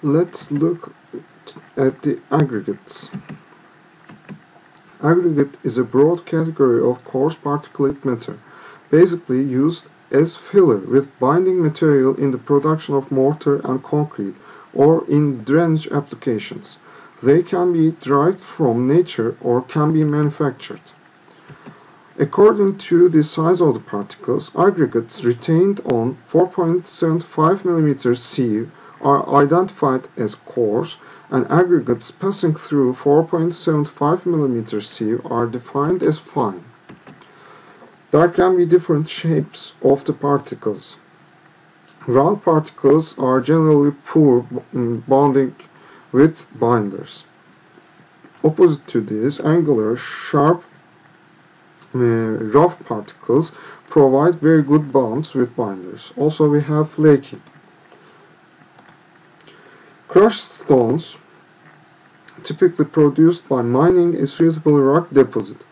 Let's look at the aggregates. Aggregate is a broad category of coarse particulate matter, basically used as filler with binding material in the production of mortar and concrete or in drainage applications. They can be derived from nature or can be manufactured. According to the size of the particles, aggregates retained on 4.75 mm sieve are identified as coarse, and aggregates passing through 4.75 mm sieve are defined as fine. There can be different shapes of the particles. Round particles are generally poor bonding with binders. Opposite to this, angular, sharp, rough particles provide very good bonds with binders. Also, we have flaky. Crushed stones, typically produced by mining a suitable rock deposit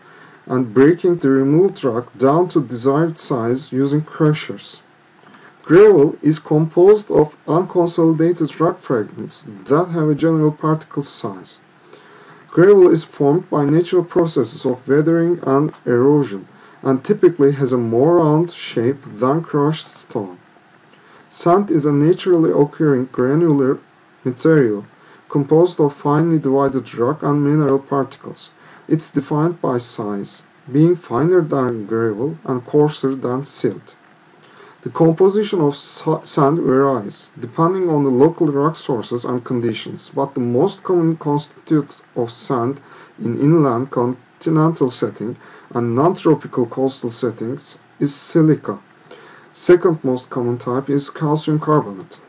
and breaking the removed rock down to desired size using crushers. Gravel is composed of unconsolidated rock fragments that have a general particle size. Gravel is formed by natural processes of weathering and erosion, and typically has a more round shape than crushed stone. Sand is a naturally occurring granular material composed of finely divided rock and mineral particles. It's defined by size, being finer than gravel and coarser than silt. The composition of sand varies, depending on the local rock sources and conditions, but the most common constituent of sand in inland continental setting and non-tropical coastal settings is silica. Second most common type is calcium carbonate.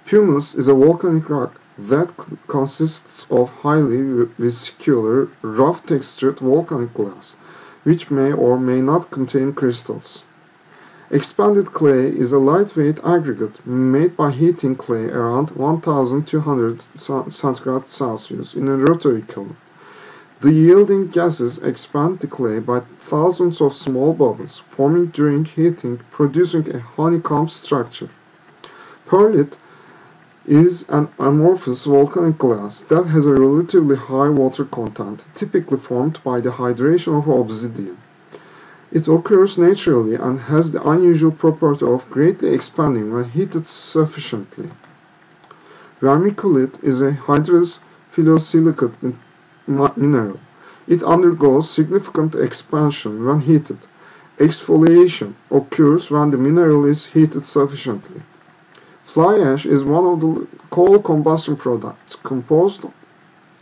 Pumice is a volcanic rock that consists of highly vesicular, rough-textured volcanic glass, which may or may not contain crystals. Expanded clay is a lightweight aggregate made by heating clay around 1200 C in a rotary kiln. The yielding gases expand the clay by thousands of small bubbles, forming during heating, producing a honeycomb structure. Perlite is an amorphous volcanic glass that has a relatively high water content, typically formed by the hydration of obsidian. It occurs naturally and has the unusual property of greatly expanding when heated sufficiently. Vermiculite is a hydrous phyllosilicate mineral. It undergoes significant expansion when heated. Exfoliation occurs when the mineral is heated sufficiently. Fly ash is one of the coal combustion products composed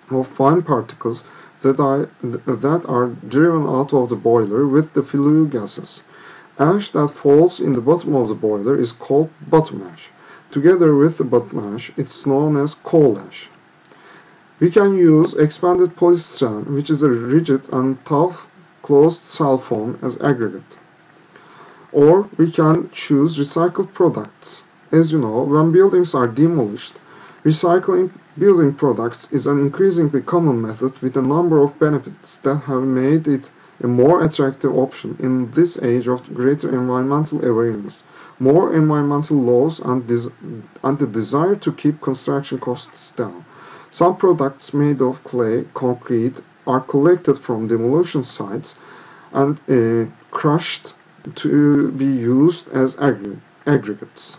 of fine particles that are driven out of the boiler with the flue gases. Ash that falls in the bottom of the boiler is called bottom ash. Together with the bottom ash, it's known as coal ash. We can use expanded polystyrene, which is a rigid and tough closed cell foam, as aggregate. Or we can choose recycled products. As you know, when buildings are demolished, recycling building products is an increasingly common method with a number of benefits that have made it a more attractive option in this age of greater environmental awareness, more environmental laws, and the desire to keep construction costs down. Some products made of clay, concrete, are collected from demolition sites and crushed to be used as aggregates.